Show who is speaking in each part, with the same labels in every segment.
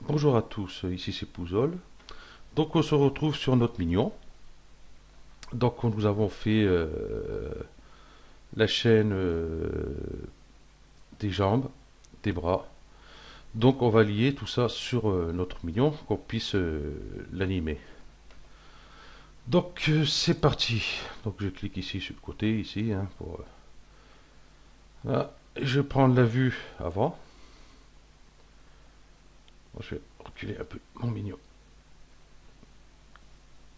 Speaker 1: Bonjour à tous, ici c'est Pouzol. Donc on se retrouve sur notre mignon. Donc nous avons fait la chaîne des jambes, des bras. Donc on va lier tout ça sur notre mignon, qu'on puisse l'animer. Donc c'est parti. Donc je clique ici sur le côté, ici, hein, pour... Voilà. Je vais prendre la vue avant. Bon, je vais reculer un peu mon mignon.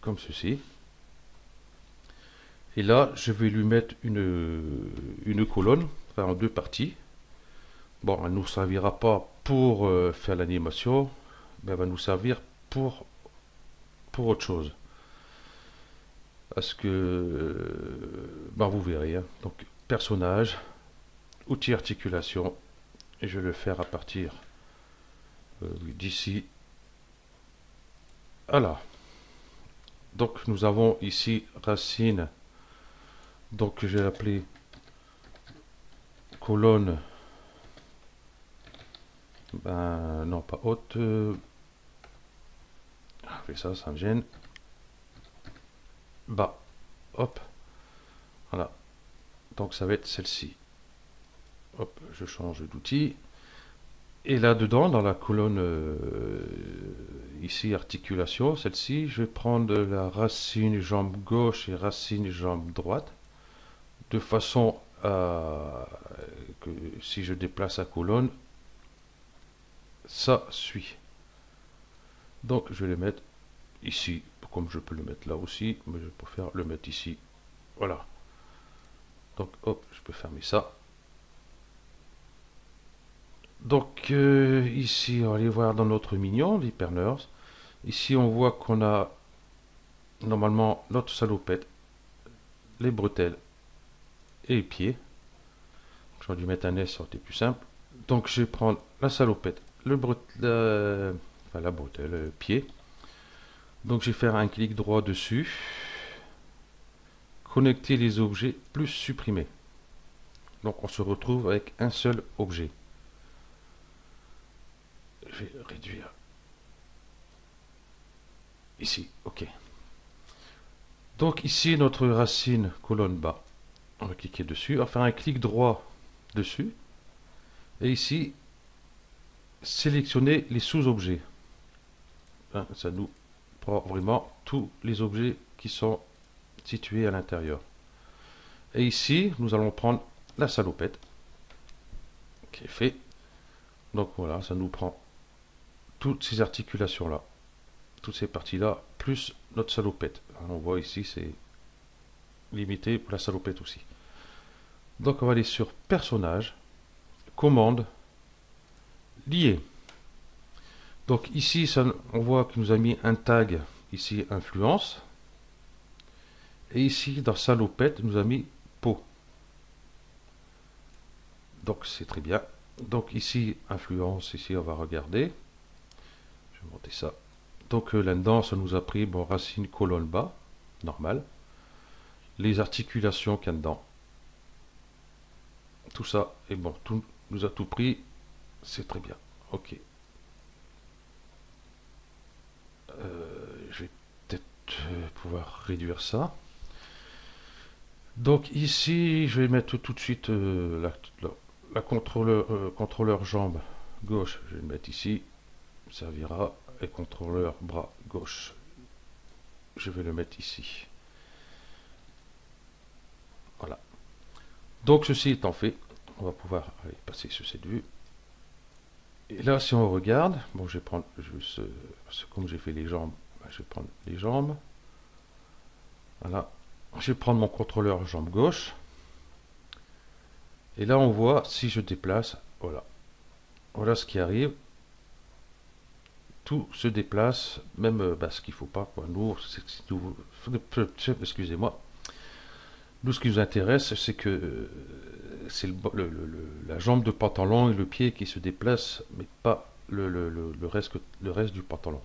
Speaker 1: Comme ceci. Et là, je vais lui mettre une colonne, enfin en deux parties. Bon, elle ne nous servira pas pour faire l'animation, mais elle va nous servir pour autre chose. Parce que, ben vous verrez, hein. Donc, personnage, outil articulation, et je vais le faire à partir d'ici. Voilà. Donc, nous avons ici racine. Donc, je vais l'appeler colonne. Ben, non, pas haute. Ça me gêne. Bas. Hop. Voilà. Donc, ça va être celle-ci. Hop, je change d'outil. Et là-dedans, dans la colonne ici, articulation, celle-ci, je vais prendre la racine jambe gauche et racine jambe droite, de façon à que si je déplace la colonne, ça suit. Donc je vais le mettre ici, comme je peux le mettre là aussi, mais je préfère le mettre ici. Voilà. Donc hop, je peux fermer ça. Donc ici, on va aller voir dans notre mignon, l'hypernurse. Ici, on voit qu'on a normalement notre salopette, les bretelles et les pieds. J'aurais dû mettre un S, ça aurait été plus simple. Donc je vais prendre la salopette, la bretelle, le pied. Donc je vais faire un clic droit dessus. Connecter les objets plus supprimer. Donc on se retrouve avec un seul objet. Je vais réduire. Ici, ok. Donc ici notre racine colonne bas. On va cliquer dessus, on va faire un clic droit dessus. Et ici, sélectionner les sous-objets. Hein, ça nous prend vraiment tous les objets qui sont situés à l'intérieur. Et ici, nous allons prendre la salopette qui est fait. Donc voilà, ça nous prend toutes ces articulations-là, toutes ces parties-là, plus notre salopette. On voit ici, c'est limité pour la salopette aussi. Donc on va aller sur personnage, commande, lier. Donc ici, ça, on voit qu'il nous a mis un tag, ici influence. Et ici, dans salopette, il nous a mis peau. Donc c'est très bien. Donc ici, influence, ici on va regarder. Je vais monter ça. Donc là-dedans, ça nous a pris bon, racine, colonne bas, normal. Les articulations qu'il y a dedans. Tout ça, et bon, tout nous a tout pris. C'est très bien. Ok. Je vais peut-être pouvoir réduire ça. Donc ici, je vais mettre tout de suite la contrôleur jambe gauche. Je vais le mettre ici. Ça servira. Et contrôleur bras gauche. Je vais le mettre ici. Voilà. Donc ceci étant fait, on va pouvoir aller passer sur cette vue. Et là, si on regarde, bon, je vais prendre juste, comme j'ai fait les jambes, je vais prendre les jambes. Voilà. Je vais prendre mon contrôleur jambe gauche. Et là, on voit, si je déplace, voilà. Voilà ce qui arrive. Tout se déplace, même ce qu'il ne faut pas. Quoi. Nous, excusez-moi. Nous, ce qui nous intéresse, c'est que c'est la jambe de pantalon et le pied qui se déplacent, mais pas le reste du pantalon.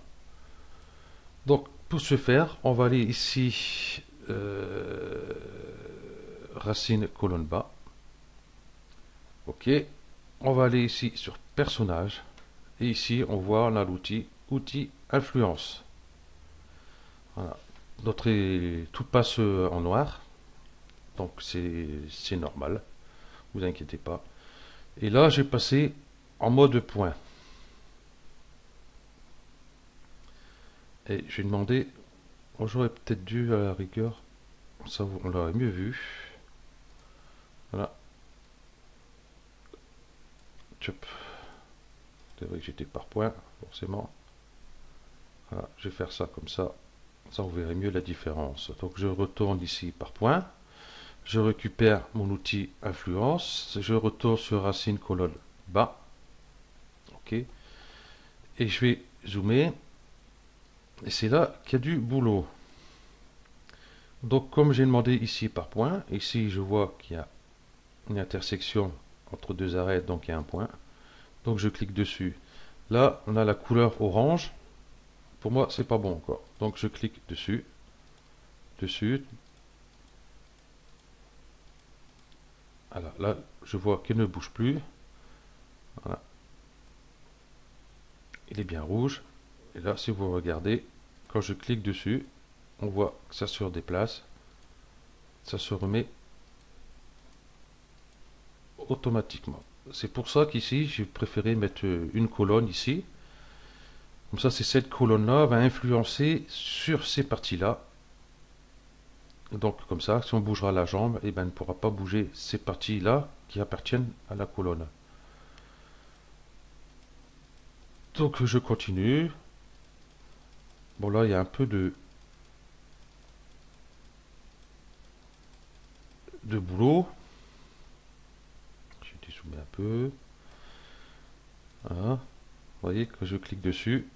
Speaker 1: Donc, pour ce faire, on va aller ici racine colonne bas. Ok, on va aller ici sur personnage et ici on voit on a l'outil influence. Voilà, tout passe en noir, donc c'est normal, vous inquiétez pas. Et là j'ai passé en mode point et j'ai demandé, j'aurais peut-être dû à la rigueur, ça on l'aurait mieux vu. Voilà, c'est vrai que j'étais par point forcément. Voilà, je vais faire ça comme ça vous verrez mieux la différence. Donc je retourne ici par point, je récupère mon outil influence, je retourne sur racine colonne bas, ok, et je vais zoomer, et c'est là qu'il y a du boulot. Donc comme j'ai demandé ici par point, ici je vois qu'il y a une intersection entre deux arrêts, donc il y a un point, donc je clique dessus. Là on a la couleur orange, pour moi c'est pas bon encore, donc je clique dessus, voilà, là je vois qu'il ne bouge plus, voilà, il est bien rouge, et là si vous regardez, quand je clique dessus, on voit que ça se redéplace, ça se remet automatiquement. C'est pour ça qu'ici j'ai préféré mettre une colonne ici, comme ça c'est cette colonne là va influencer sur ces parties là, donc comme ça si on bougera la jambe, et ben, elle ne pourra pas bouger ces parties là qui appartiennent à la colonne. Donc je continue. Bon là il y a un peu de boulot. J'ai dézoomé un peu. Voilà. Vous voyez, quand je clique dessus,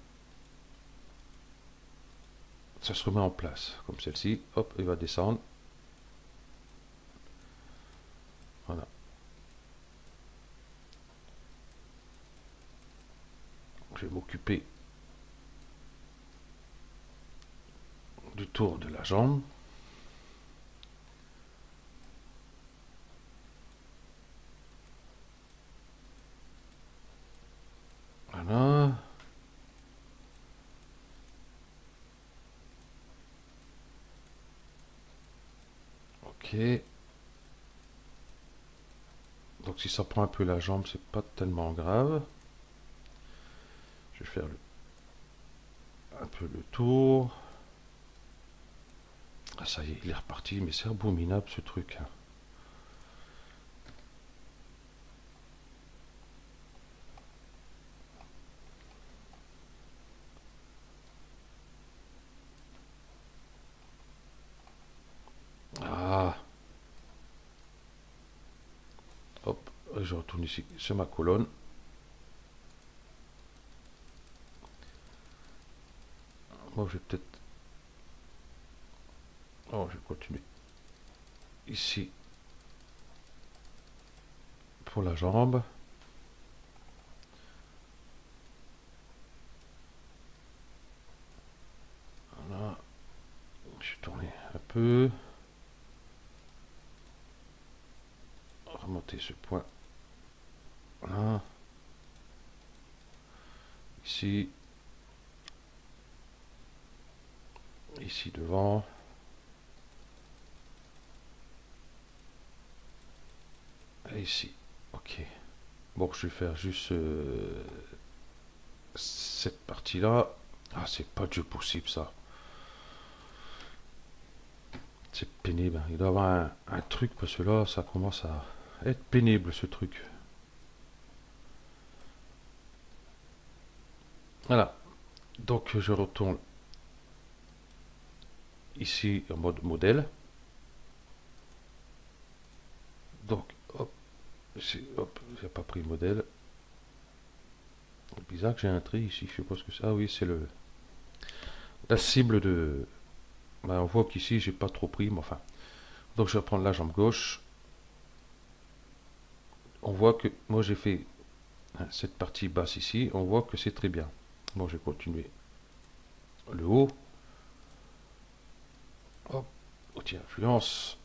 Speaker 1: ça se remet en place. Comme celle-ci, hop, il va descendre. Voilà. Je vais m'occuper du tour de la jambe. Voilà. Ok. Donc si ça prend un peu la jambe, c'est pas tellement grave. Je vais faire un peu le tour. Ah ça y est, il est reparti, mais c'est abominable ce truc. Ah. Hop, je retourne ici sur ma colonne. Moi je vais peut-être... Oh, je vais continuer. Ici, pour la jambe. Voilà. Je vais tourner un peu. Remonter ce point. Voilà. Ici. Ici devant. Et ici. Ok. Bon, je vais faire juste cette partie-là. Ah, c'est pas du possible ça. C'est pénible. Il doit y avoir un truc parce que là, ça commence à être pénible ce truc. Voilà. Donc je retourne ici en mode modèle. Donc hop, j'ai pas pris modèle. Bizarre que j'ai un tri ici. Je sais pas ce que c'est. Ah oui, c'est la cible de. Ben, on voit qu'ici j'ai pas trop pris, mais enfin. Donc je vais prendre la jambe gauche. On voit que moi j'ai fait cette partie basse ici. On voit que c'est très bien. Bon, je vais continuer le haut. Hop, outil influence.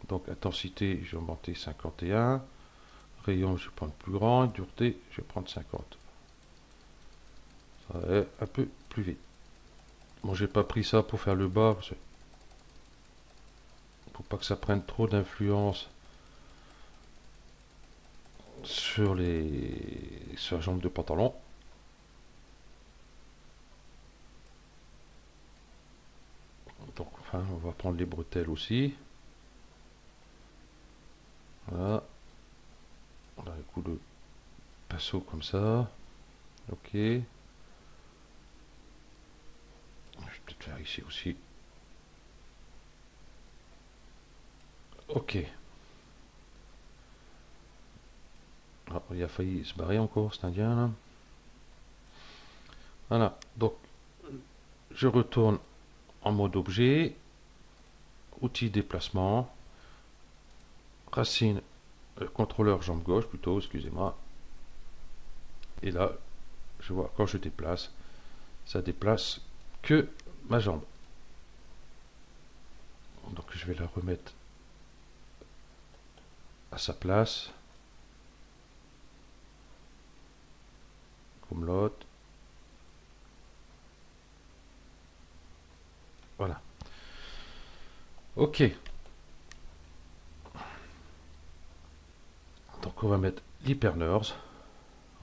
Speaker 1: Donc intensité, je vais augmenter 51. Rayon, je vais prendre plus grand. Dureté, je vais prendre 50. Ça va être un peu plus vite. Bon, j'ai pas pris ça pour faire le bas, parce que faut pas que ça prenne trop d'influence sur la jambe de pantalon. Donc, enfin, on va prendre les bretelles aussi. Voilà. On a un coup de pinceau comme ça. Ok. Je vais peut-être faire ici aussi. Ok. Ah, il a failli se barrer encore, cet indien là. Voilà. Donc, je retourne en mode objet. Outil déplacement. Racine. Contrôleur jambe gauche plutôt, excusez-moi. Et là, je vois quand je déplace, ça déplace que ma jambe. Donc je vais la remettre à sa place, comme l'autre. Voilà. Ok. Donc on va mettre l'hypernurse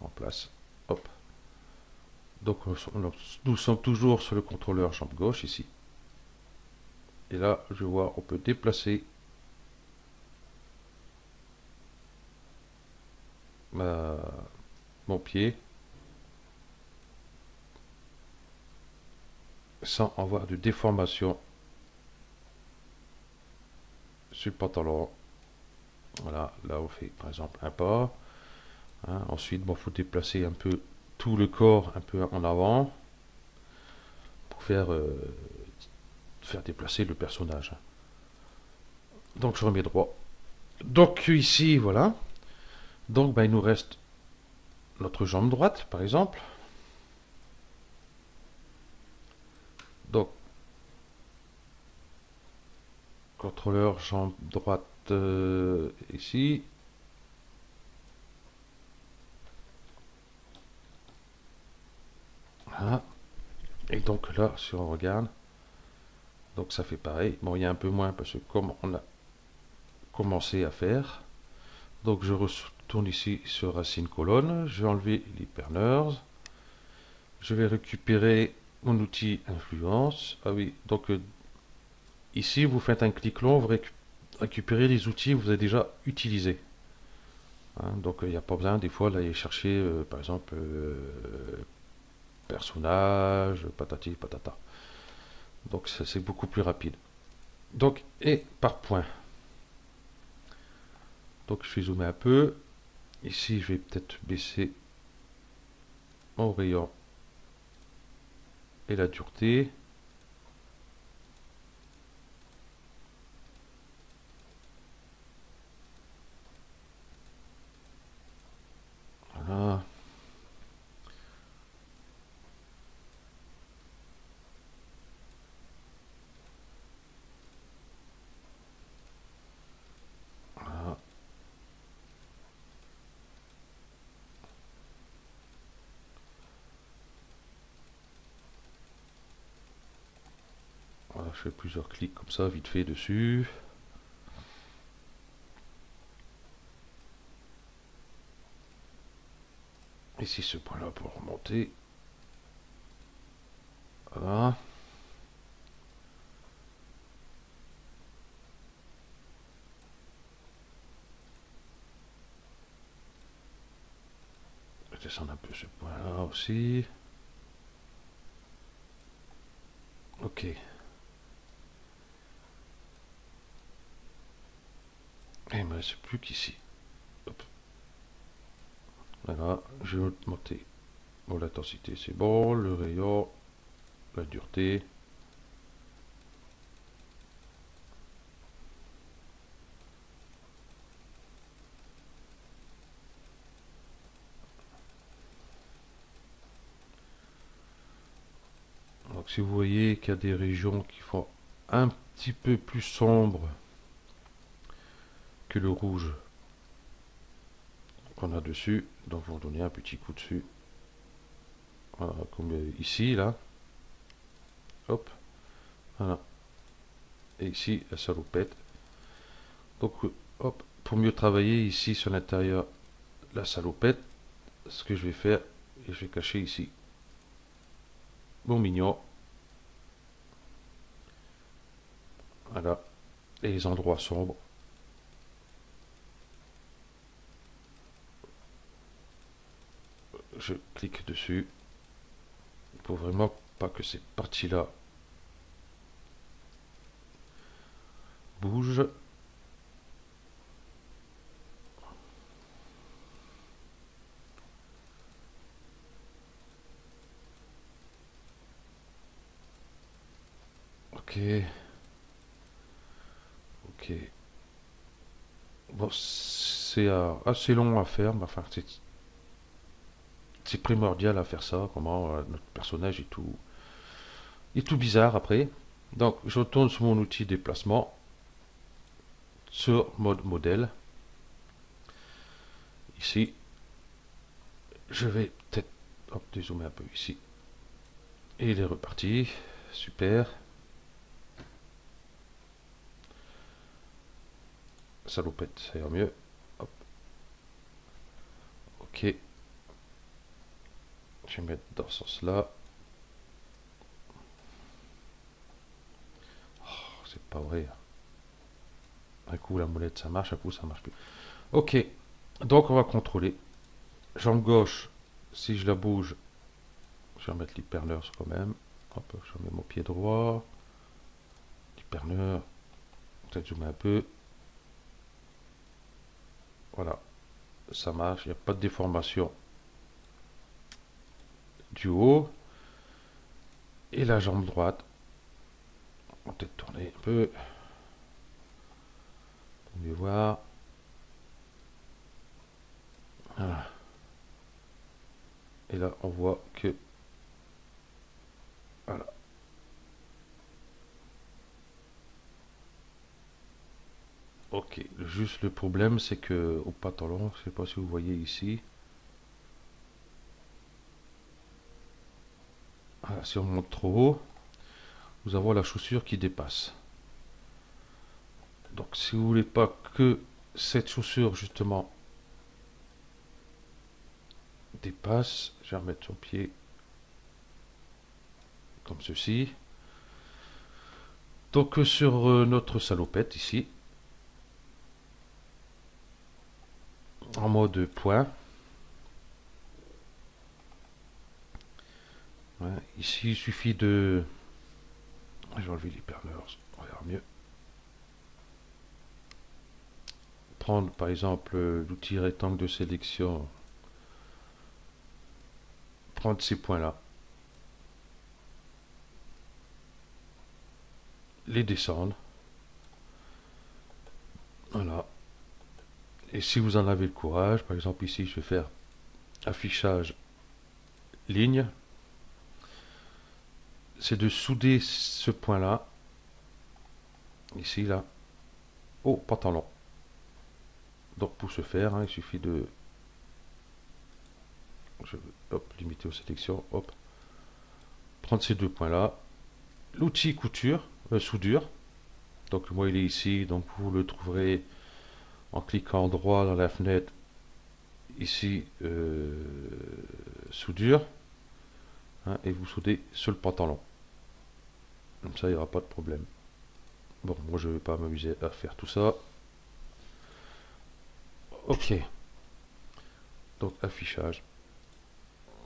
Speaker 1: en place. Hop. Donc nous sommes toujours sur le contrôleur jambe gauche ici. Et là, je vois, on peut déplacer mon pied sans avoir de déformation sur le pantalon. Voilà, là on fait par exemple un pas. Hein. Ensuite, bon, faut déplacer un peu tout le corps un peu en avant pour faire déplacer le personnage. Donc je remets droit. Donc ici, voilà. Donc ben, il nous reste notre jambe droite, par exemple. Donc, contrôleur jambe droite ici. Voilà. Et donc là, si on regarde, donc ça fait pareil. Bon, il y a un peu moins parce que comme on a commencé à faire, donc je retourne ici sur racine colonne. Je vais enlever l'hypernurse. Je vais récupérer mon outil influence. Ah oui, donc ici vous faites un clic long, vous récupérez les outils que vous avez déjà utilisés. Hein, donc il n'y a pas besoin des fois d'aller chercher par exemple personnage, patati patata. Donc c'est beaucoup plus rapide. Donc et par point. Donc je vais zoomer un peu. Ici je vais peut-être baisser mon rayon et la dureté. Voilà. Voilà. Voilà, je fais plusieurs clics comme ça, vite fait dessus. Ici ce point-là pour remonter. Voilà. Je vais descendre un peu ce point-là aussi. Ok. Et il me reste plus qu'ici. Voilà, je vais augmenter. Bon, l'intensité c'est bon, le rayon, la dureté. Donc si vous voyez qu'il y a des régions qui font un petit peu plus sombre que le rouge qu'on a dessus, donc vous donnez un petit coup dessus, voilà, comme ici, là, hop, voilà, et ici la salopette. Donc hop, pour mieux travailler ici sur l'intérieur la salopette, ce que je vais faire, et je vais cacher ici mon mignon, voilà, et les endroits sombres, je clique dessus pour vraiment pas que cette partie là bouge. Ok, ok, bon, c'est assez long à faire, mais enfin c'est primordial à faire ça. Comment notre personnage est tout bizarre après. Donc je retourne sur mon outil déplacement, sur mode modèle. Ici, je vais peut-être dézoomer un peu ici. Et il est reparti. Super. Salopette, ça ira mieux. Hop. Ok. Je vais mettre dans ce sens-là. Oh, c'est pas vrai. Un coup la molette ça marche, un coup ça marche plus. Ok. Donc on va contrôler. Jambe gauche, si je la bouge, je vais remettre l'hyperneur quand même. Hop, je remets mon pied droit. L'hyperneur. Peut-être zoomer un peu. Voilà. Ça marche. Il n'y a pas de déformation du haut. Et la jambe droite. On va peut-être tourner un peu. Pour mieux voir. Voilà. Et là, on voit que... Voilà. Ok. Juste le problème, c'est que au pantalon, je ne sais pas si vous voyez ici. Voilà, si on monte trop haut, nous avons la chaussure qui dépasse. Donc si vous voulez pas que cette chaussure justement dépasse, je vais remettre son pied comme ceci. Donc sur notre salopette ici, en mode point. Ouais, ici il suffit de... Je vais enlever l'hyperneur, on verra mieux. Prendre par exemple l'outil rectangle de sélection, prendre ces points là, les descendre, voilà. Et si vous en avez le courage, par exemple ici je vais faire affichage ligne, c'est de souder ce point là, ici là, au pantalon. Donc pour ce faire, il suffit de limiter aux sélections, hop, prendre ces deux points là, l'outil couture, soudure, donc moi il est ici, donc vous le trouverez en cliquant droit dans la fenêtre, ici soudure, hein, et vous soudez sur le pantalon, comme ça il n'y aura pas de problème. Bon, moi je ne vais pas m'amuser à faire tout ça. Ok, donc affichage,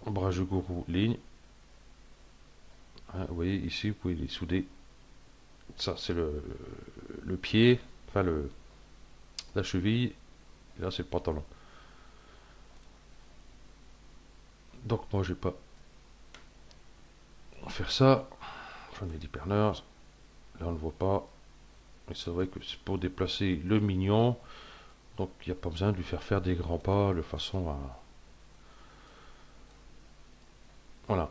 Speaker 1: ombrage de gourou, ligne, hein, vous voyez ici vous pouvez les souder. Ça c'est le pied, enfin la cheville, et là c'est le pantalon. Donc moi je vais pas faire ça. J'en ai l'hyperneur, là on ne le voit pas, mais c'est vrai que c'est pour déplacer le mignon, donc il n'y a pas besoin de lui faire des grands pas de façon à... Voilà.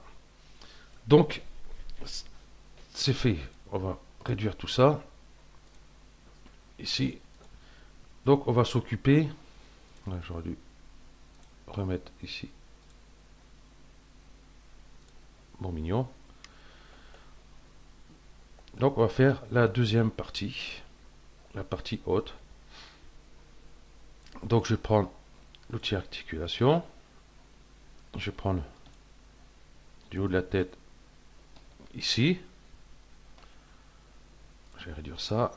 Speaker 1: Donc c'est fait. On va réduire tout ça. Ici, Donc on va s'occuper, j'aurais dû remettre ici mon mignon. Donc on va faire la deuxième partie, la partie haute. Donc je vais prendre l'outil articulation, je vais prendre du haut de la tête ici, je vais réduire ça.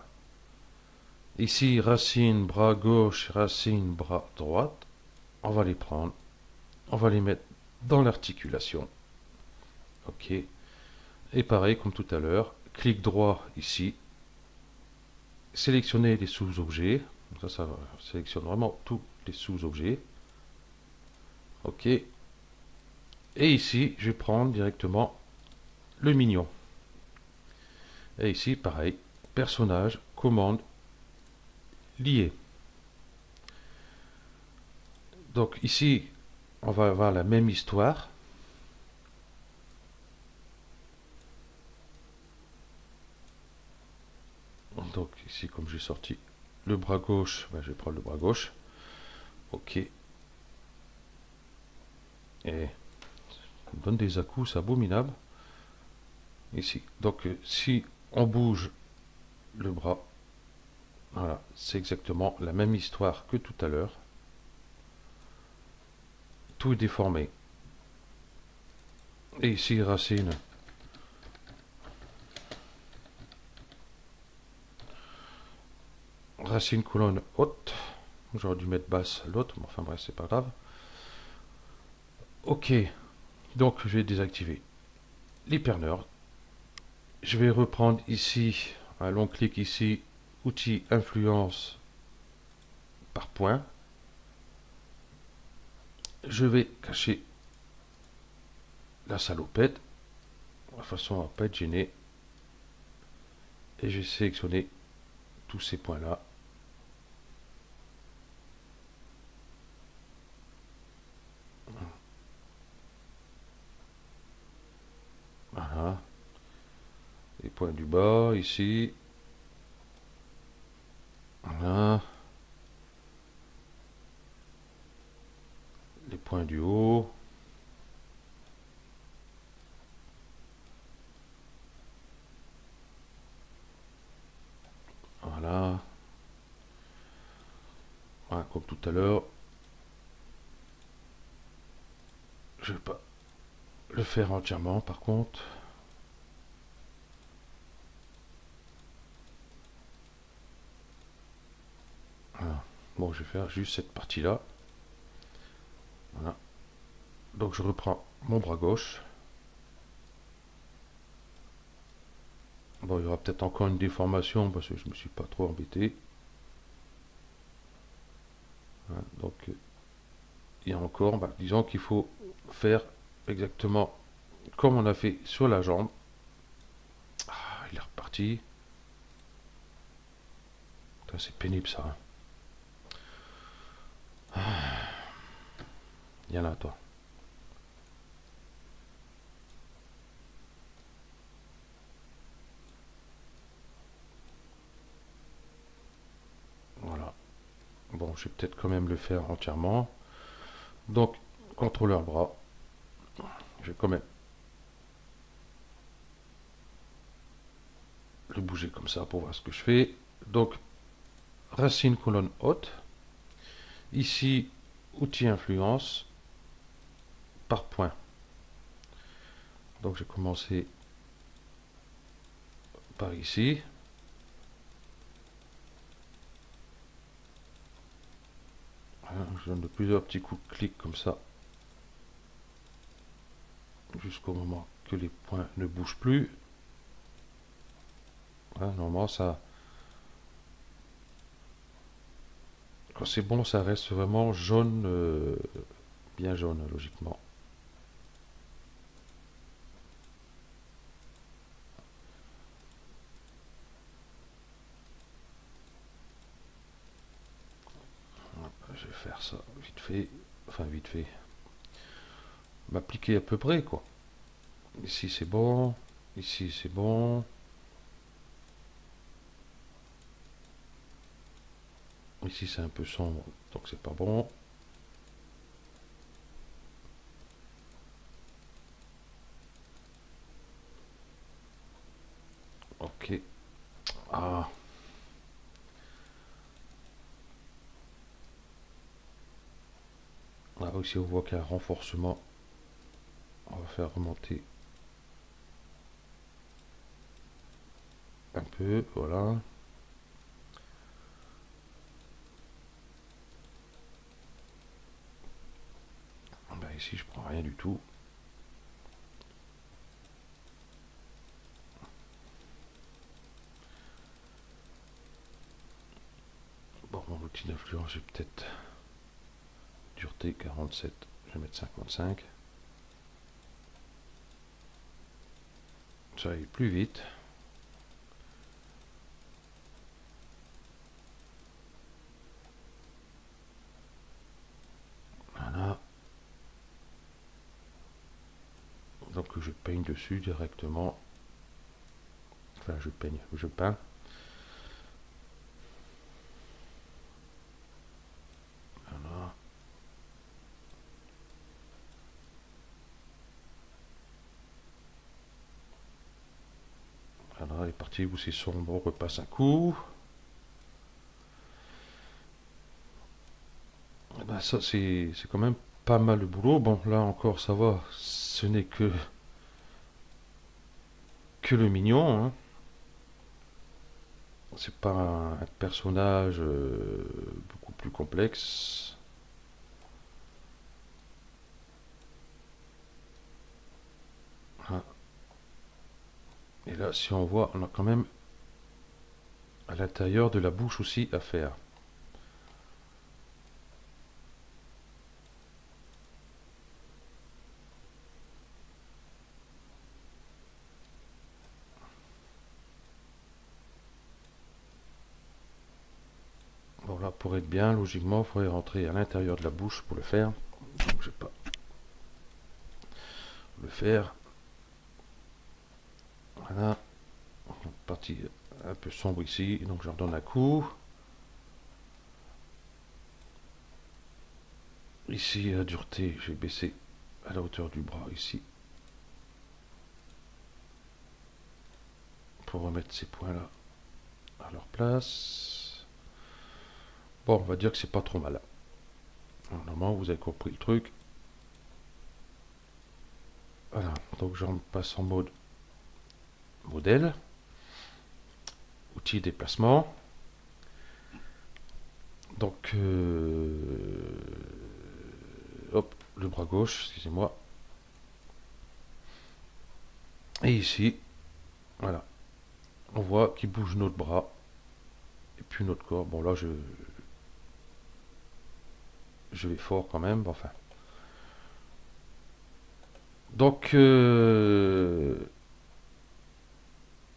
Speaker 1: Ici, racine, bras gauche, racine, bras droite. On va les prendre. On va les mettre dans l'articulation. OK. Et pareil, comme tout à l'heure, clic droit ici. Sélectionner les sous-objets. Ça sélectionne vraiment tous les sous-objets. OK. Et ici, je vais prendre directement le mignon. Et ici, pareil, personnage, commande, lié. Donc ici, on va avoir la même histoire. Donc ici, comme j'ai sorti le bras gauche, ben, je vais prendre le bras gauche. OK. Et ça me donne des à-coups, c'est abominable. Ici. Donc si on bouge le bras, voilà, c'est exactement la même histoire que tout à l'heure. Tout est déformé. Et ici, racine. Racine colonne haute. J'aurais dû mettre basse l'autre, mais enfin bref, c'est pas grave. OK. Donc je vais désactiver l'hyperneur. Je vais reprendre ici un long clic ici, outil influence par point. Je vais cacher la salopette de façon à ne pas être gêné. Et je vais sélectionner tous ces points là. Voilà. Les points du bas ici. Voilà. Les points du haut. Voilà. Voilà, comme tout à l'heure. Je ne vais pas le faire entièrement par contre. Voilà. Bon, je vais faire juste cette partie là. Voilà. Donc je reprends mon bras gauche. Bon, il y aura peut-être encore une déformation parce que je ne me suis pas trop embêté. Voilà, donc il y a encore, disons qu'il faut faire exactement comme on a fait sur la jambe. Ah, il est reparti. C'est pénible ça. Hein. Il y en a toi. Voilà. Bon, je vais peut-être quand même le faire entièrement. Donc, contrôleur bras. Je vais quand même le bouger comme ça pour voir ce que je fais. Donc, racine colonne haute. Ici, outil influence par point. Donc, j'ai commencé par ici. Je donne plusieurs petits coups de clic comme ça. Jusqu'au moment que les points ne bougent plus. Voilà, normalement, ça... Quand c'est bon, ça reste vraiment jaune, bien jaune, logiquement. Je vais faire ça vite fait, enfin vite fait, m'appliquer à peu près quoi. Ici c'est bon, ici c'est bon. Ici c'est un peu sombre, donc c'est pas bon. Ok. Ah. Là aussi on voit qu'il y a un renforcement. On va faire remonter un peu, voilà. Ben ici je prends rien du tout. Bon, mon outil d'influence, j'ai peut-être dureté 47. Je vais mettre 55. Ça aille plus vite. Voilà. Donc je peigne dessus directement. Enfin, je peigne, je peins. Voilà. Voilà, les parties où c'est sombre, on repasse un coup. Et ben ça, c'est quand même pas mal le boulot. Bon, là encore, ça va. Ce n'est que le mignon, hein. C'est pas un personnage beaucoup plus complexe. Ah. Et là, si on voit, on a quand même à l'intérieur de la bouche aussi à faire. Bon là, pour être bien, logiquement, il faudrait rentrer à l'intérieur de la bouche pour le faire. Donc je vais pas le faire. Voilà. Partie un peu sombre ici, donc je redonne un coup. Ici, la dureté, je vais baisser à la hauteur du bras ici. Pour remettre ces points là à leur place. Bon, on va dire que c'est pas trop mal. Normalement, vous avez compris le truc. Voilà, donc je passe en mode modèle, outil déplacement. Donc, hop, le bras gauche, excusez-moi. Et ici, voilà, on voit qu'il bouge notre bras et puis notre corps. Bon, là, je vais fort quand même, enfin. Donc,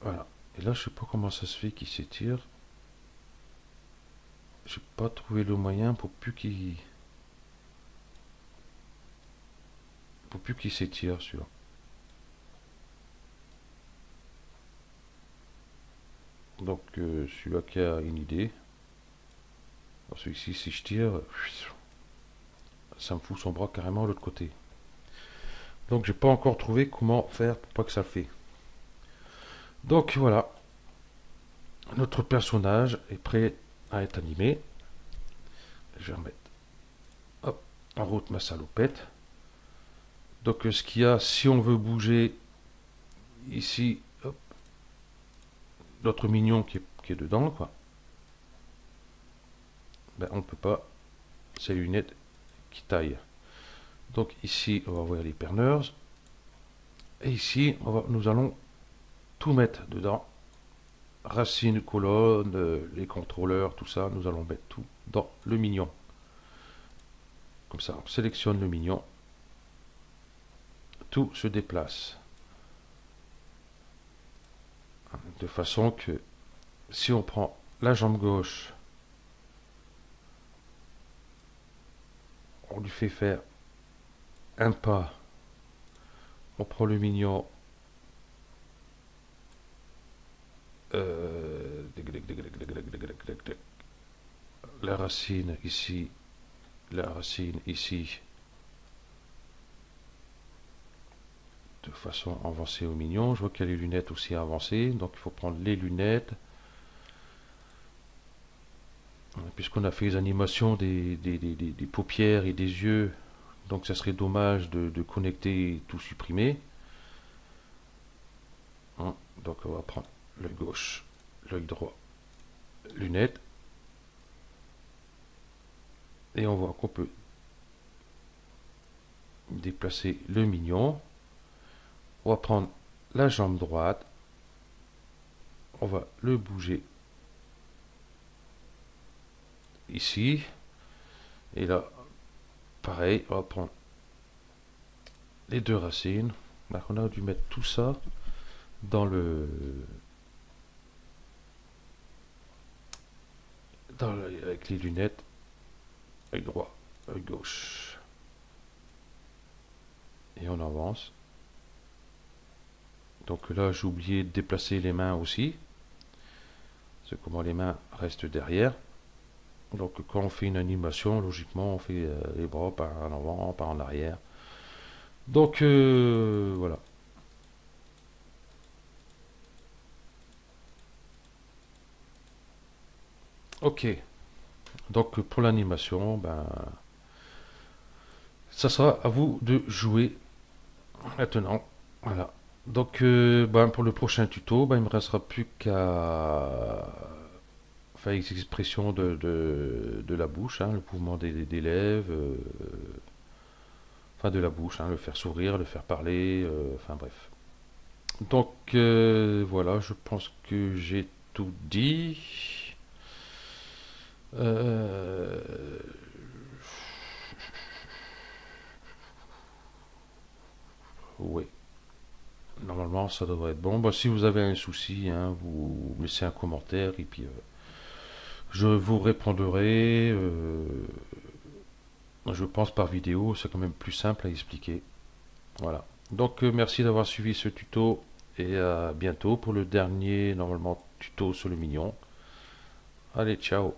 Speaker 1: voilà. Et là, je sais pas comment ça se fait qu'il s'étire. J'ai pas trouvé le moyen pour plus qu'il s'étire, celui-là. Donc, celui-là qui a une idée. Celui-ci, si je tire, ça me fout son bras carrément à l'autre côté. Donc, j'ai pas encore trouvé comment faire pour pas que ça le fait. Donc, voilà. Notre personnage est prêt à être animé. Je vais remettre hop, en route ma salopette. Donc ce qu'il y a, si on veut bouger ici, hop, notre mignon qui est dedans, quoi, ben, on ne peut pas. C'est les lunettes qui taillent. Donc ici, on va voir les perneurs. Et ici, nous allons tout mettre dedans. Racines, colonnes, les contrôleurs, tout ça, nous allons mettre tout dans le mignon. Comme ça, on sélectionne le mignon. Tout se déplace. De façon que si on prend la jambe gauche, on lui fait faire un pas, on prend le mignon, la racine ici, la racine ici, de façon avancée au mignon. Je vois qu'il y a les lunettes aussi avancées, donc il faut prendre les lunettes. Puisqu'on a fait les animations des paupières et des yeux, donc ça serait dommage de connecter et tout supprimer. Donc on va prendre l'œil gauche, l'œil droit, lunettes. Et on voit qu'on peut déplacer le mignon. On va prendre la jambe droite. On va le bouger ici. Et là, pareil, on va prendre les deux racines. Là, on a dû mettre tout ça dans avec les lunettes. Œil droit, œil gauche. Et on avance. Donc là, j'ai oublié de déplacer les mains aussi. C'est comment les mains restent derrière. Donc quand on fait une animation, logiquement, on fait les bras par en avant, par en arrière. Donc voilà. Ok. Donc pour l'animation, ben, ça sera à vous de jouer maintenant. Voilà. Donc ben, pour le prochain tuto, ben, il me restera plus qu'à faire les expressions de la bouche, hein, le mouvement des lèvres, enfin de la bouche, hein, le faire sourire, le faire parler, enfin bref. Donc voilà, je pense que j'ai tout dit. Euh, oui, normalement ça devrait être bon. Bon, si vous avez un souci, hein, vous laissez un commentaire et puis je vous répondrai. Je pense par vidéo, c'est quand même plus simple à expliquer. Voilà. Donc merci d'avoir suivi ce tuto et à bientôt pour le dernier, normalement, tuto sur le mignon. Allez, ciao.